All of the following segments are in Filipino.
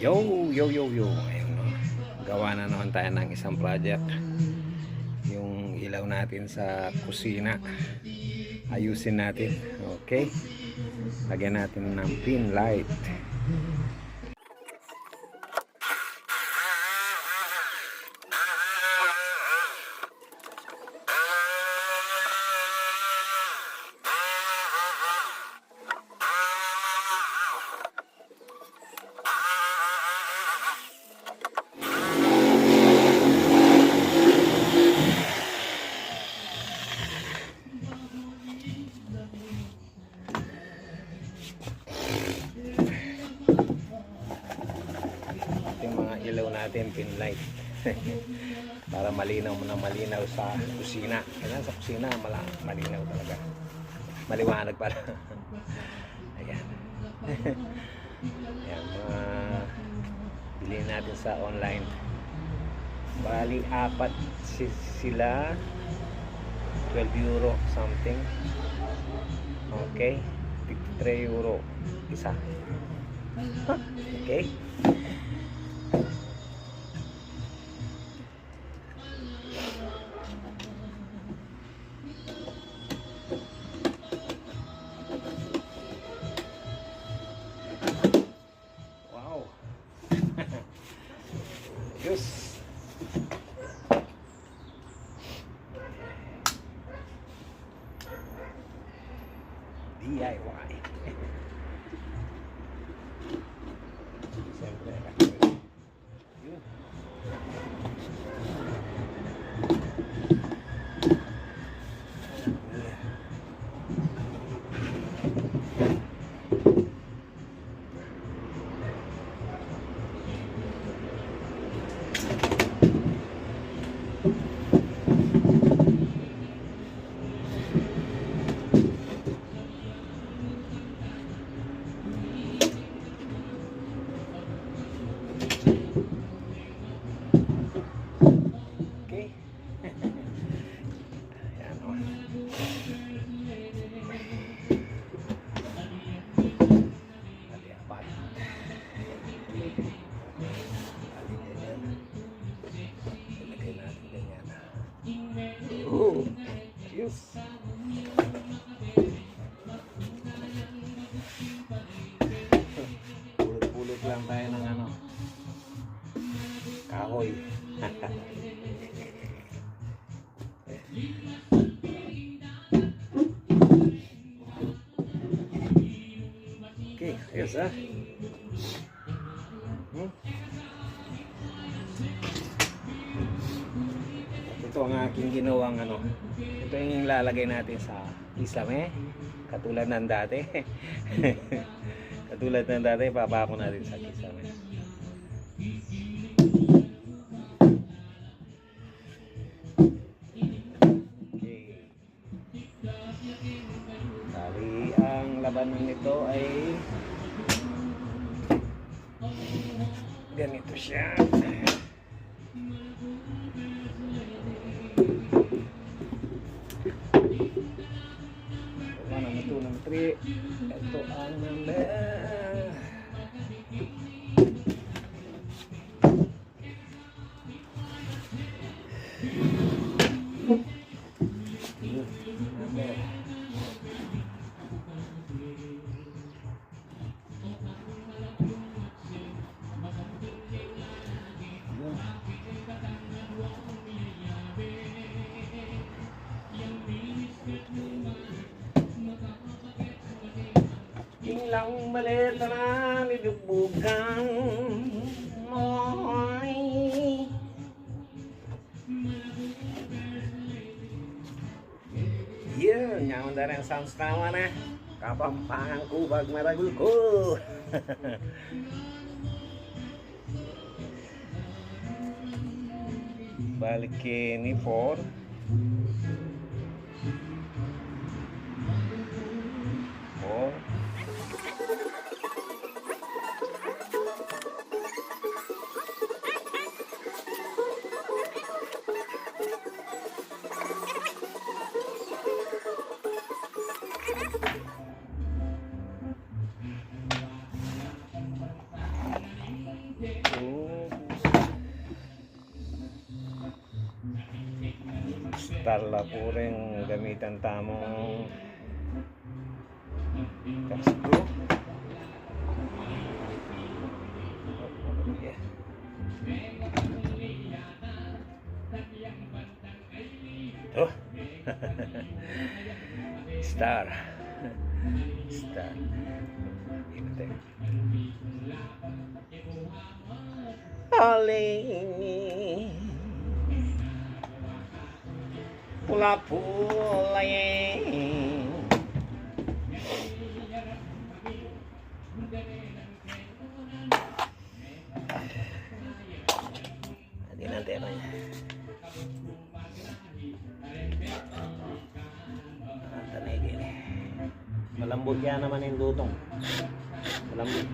Yo, yo, yo, yo. Ayun, no. Gawa na naman tayo ng isang project. Yung ilaw natin sa kusina. Ayusin natin. Okay. Lagyan natin ng pin light. Yung mga ilaw natin, pin light. Para malinaw na malinaw sa kusina. Kailan sa kusina, malinaw talaga. Maliwanag para. Ayan. Ayan, bilhin natin sa online. Bali, apat sila. 12 euro something. Okay. 53 euro isa. Okay. Wow. Yes. DIY. Siyempre, yun. Okay. Ayan, o. Bali, apat. Bali, ganyan. Ilagay natin ganyan. Oh, yes. Pulot-pulot lang tayo ng ano, kahoy. Okay, ayos ah. Ito ang aking ginawang ano. Ito yung lalagay natin sa isame. Katulad ng dati. Katulad ng dati, papako natin sa kisame. Okay. Bali, ang labanan nito ay ganito siya. Number 2, number 3. Ito ang number. Ilang maleta na nilubugan mo'y yun, nyaman dari ang sounds tama na kapampangan ko bag maragul ko. Balikin ni 4 4. Tarla po rin gamitan tamong screw. Yeah. Oh. Star. Star. Ito. Aling pula-pula hindi natin ano yan. Tanay gini. Malambot yan naman yung dutong. Malambot.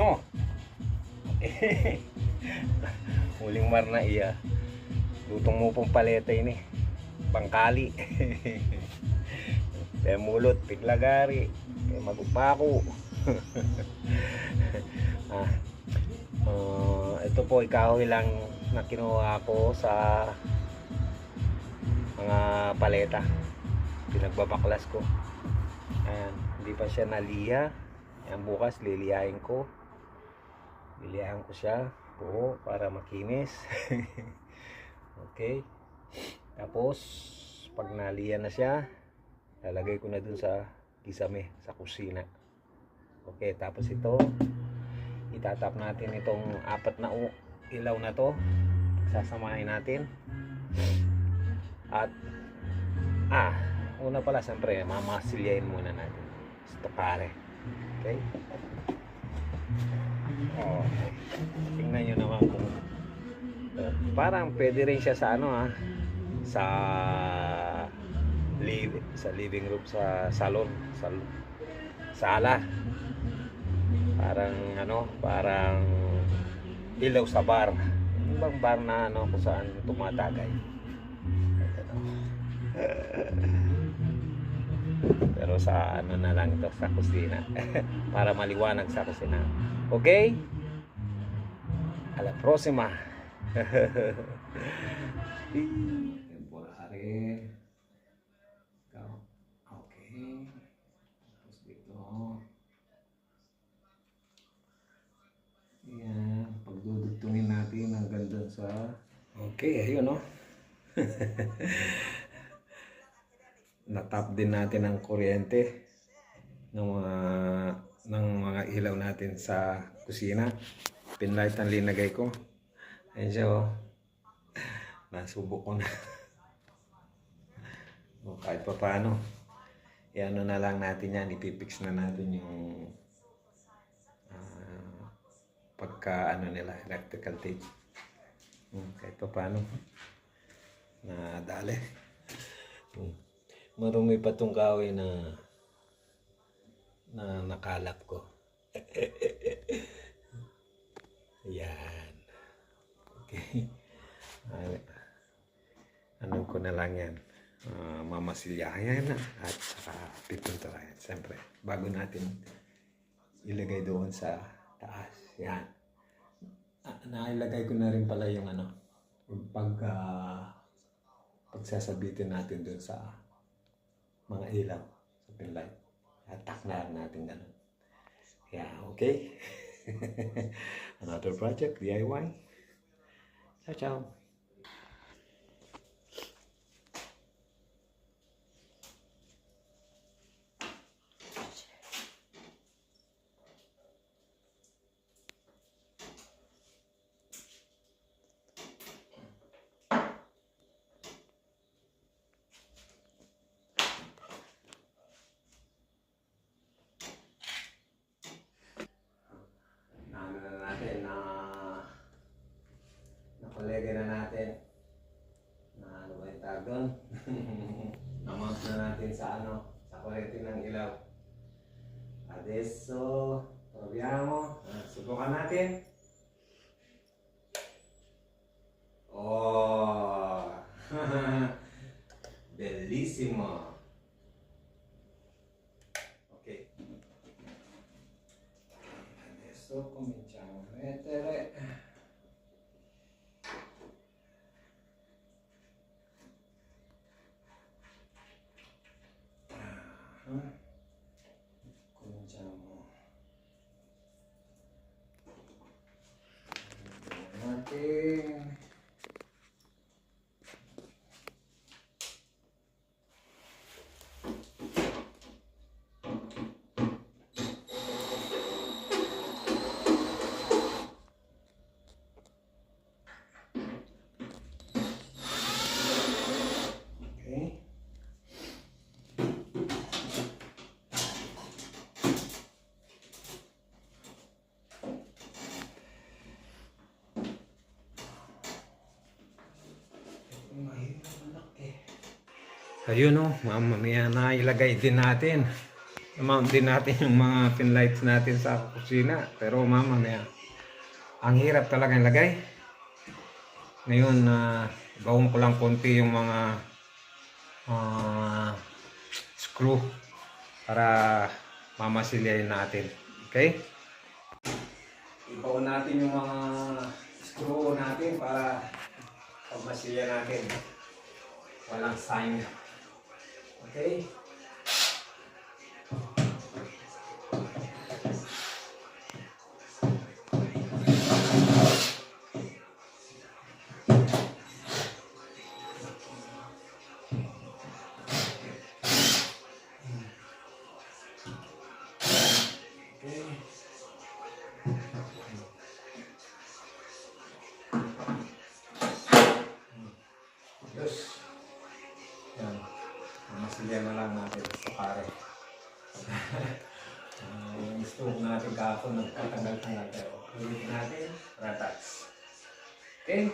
Oh. Huling marna iya. Lutong mo pong paleta ini. Pangkali. Kaya mulot, piglagari. Kaya magupako. Ito po ikahoy lang na kinuha ko sa mga paleta. Pinagbabaklas ko. Ayan, hindi pa siya naliha. Ayan, bukas lilihain ko. Lilihan ko siya po para makinis. Okay. Tapos pag nalihan na siya, lalagay ko na dun sa kisame, sa kusina. Okay, tapos ito itatap natin itong apat na ilaw na to. Sasamahin natin. At una pala siyempre mamasilyain muna natin. Stokare. Okay? Okay. Tingnan nyo naman kung parang pwede rin siya sa sa living room, sa salon, sala. Parang ilaw sa bar. Yung bang bar na kung saan tumatagay. Pero sa na lang ito, sa kusina. Para maliwanag sa kusina. Okay? A la próxima. Temporary. Okay. Tapos dito. Ayan. Pagdudugtungin natin hanggang dun sa... Okay, ayun natap din natin ang kuryente ng mga ilaw natin sa kusina. Pinlight ang linagay ko. Ayun siya nasubok ko na. Kahit pa paano, na lang natin yan, ipipix na natin yung pagka nila, electrical tape. Kahit pa paano, nadali. Marumi pa tong kahoy na nakalap ko. Yan. Okay. Ano ko na lang yan. Mamasilyahan na at saka pipinturahan. Siyempre, bago natin ilagay doon sa taas. Yan. Nailagay ko na rin pala yung yung pagsasabitin natin doon sa mga ilaw. pin light. Attack na natin ganun. Yeah, okay. Another project, DIY. Ciao, ciao. Ano na natin na nakolega na natin na ano ba yung tawag doon? Na-mount na natin sa sa kuryente ng ilaw. Adesso proviamo, subukan natin. Oh, bellissimo. Ok, adesso cominciamo a mettere cominciamo natin. Ayun o, mamaya na ilagay din natin. I-mount din natin yung mga pin lights natin sa kusina. Pero mamaya, ang hirap talaga ilagay. Ngayon, gawin ko lang konti yung mga screw para mamasilyahin natin. Okay? Ibaon natin yung mga screw natin para pamasilya natin. Walang sign. Okay? Yes. Yan. Masilya na lang natin sa pare. Yung stove natin kahapon nagkatanggal-tanggal pero ulit natin ratats. Okay?